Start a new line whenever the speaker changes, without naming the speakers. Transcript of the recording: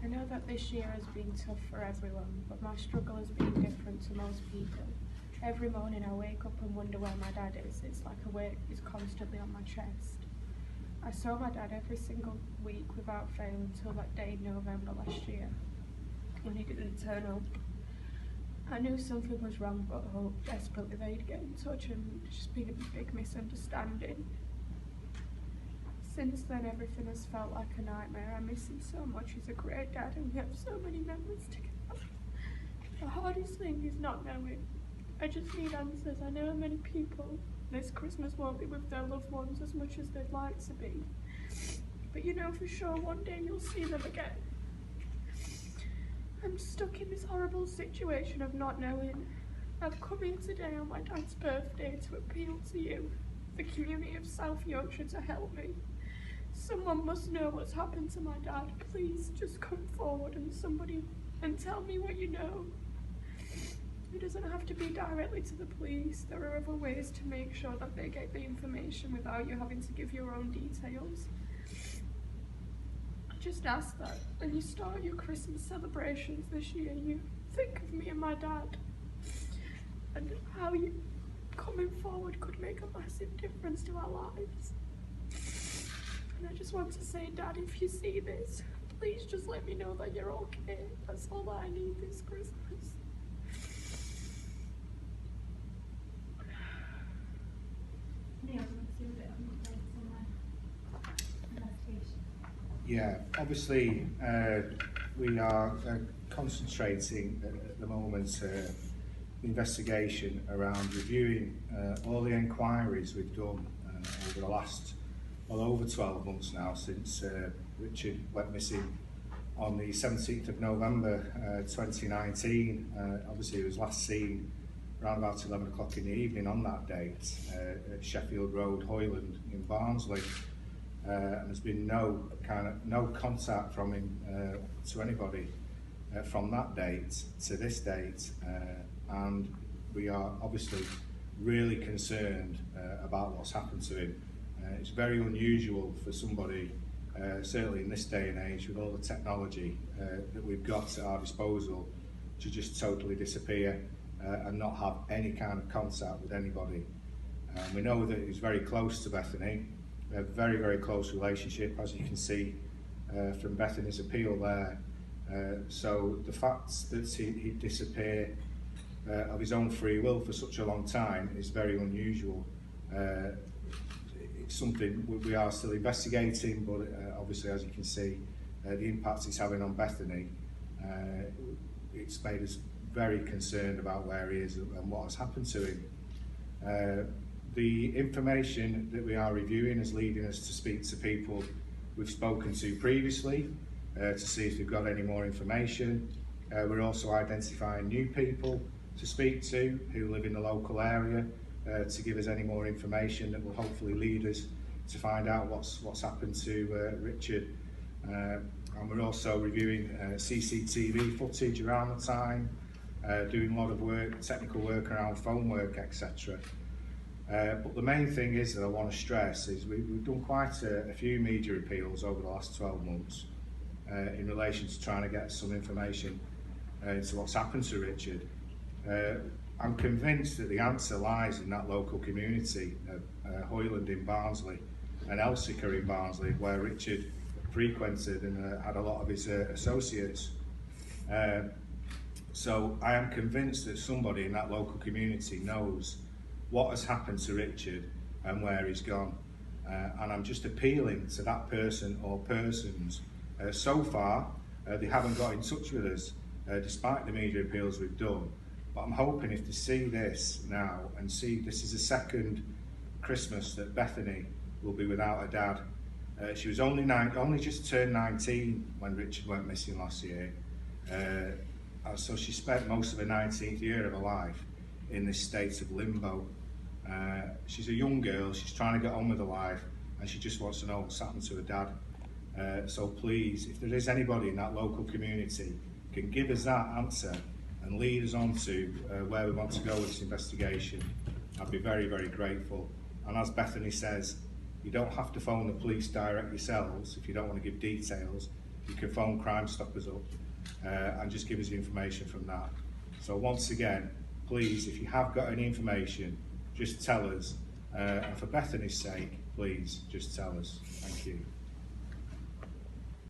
I know that this year has been tough for everyone, but my struggle has been different to most people. Every morning I wake up and wonder where my dad is. It's like a weight is constantly on my chest. I saw my dad every single week without fail until that day in November last year, when he didn't turn up. I knew something was wrong, but hoped desperately they'd get in touch, and just been a big misunderstanding. Since then, everything has felt like a nightmare. I miss him so much. He's a great dad, and we have so many memories together. The hardest thing is not knowing. I just need answers. I know many people this Christmas won't be with their loved ones as much as they'd like to be. But you know for sure one day you'll see them again. I'm stuck in this horrible situation of not knowing. I've come here today on my dad's birthday to appeal to you, the community of South Yorkshire, to help me. Someone must know what's happened to my dad. Please just come forward and tell me what you know. It doesn't have to be directly to the police. There are other ways to make sure that they get the information without you having to give your own details. I just ask that when you start your Christmas celebrations this year, you think of me and my dad, and how you coming forward could make a massive difference to our lives. And I just want to say, Dad, if you see this, please just let me know that you're okay. That's all that I need this Christmas.
Yeah, obviously we are concentrating at the moment the investigation around reviewing all the enquiries we've done over the last, well, over 12 months now since Richard went missing on the 17th of November 2019. Obviously he was last seen around about 11 o'clock in the evening on that date at Sheffield Road, Hoyland in Barnsley. And there's been no contact from him to anybody from that date to this date, and we are obviously really concerned about what's happened to him. It's very unusual for somebody, certainly in this day and age with all the technology that we've got at our disposal, to just totally disappear and not have any kind of contact with anybody. We know that he's very close to Bethany. A very, very close relationship, as you can see from Bethany's appeal there. So the fact that he'd disappear of his own free will for such a long time is very unusual. It's something we are still investigating, but obviously, as you can see, the impact it's having on Bethany, it's made us very concerned about where he is and what has happened to him. The information that we are reviewing is leading us to speak to people we've spoken to previously to see if they've got any more information. We're also identifying new people to speak to who live in the local area to give us any more information that will hopefully lead us to find out what's happened to Richard. And we're also reviewing CCTV footage around the time, doing a lot of work, technical work around phone work, etc. But the main thing is that I want to stress is we've done quite a few media appeals over the last 12 months in relation to trying to get some information into what's happened to Richard. I'm convinced that the answer lies in that local community of Hoyland in Barnsley and Elsica in Barnsley, where Richard frequented and had a lot of his associates. So I am convinced that somebody in that local community knows what has happened to Richard and where he's gone. And I'm just appealing to that person or persons. So far, they haven't got in touch with us, despite the media appeals we've done. But I'm hoping if they see this now and see this is the second Christmas that Bethany will be without her dad. She was only just turned 19 when Richard went missing last year. So she spent most of her 19th year of her life in this state of limbo. She's a young girl, she's trying to get on with her life, and she just wants to know what's happened to her dad. So please, if there is anybody in that local community can give us that answer and lead us on to where we want to go with this investigation, I'd be very, very grateful. And as Bethany says, you don't have to phone the police direct yourselves if you don't want to give details. you can phone Crime Stoppers up and just give us the information from that. So once again, please, if you have got any information, just tell us. And for Bethany's sake, please just tell us. Thank you.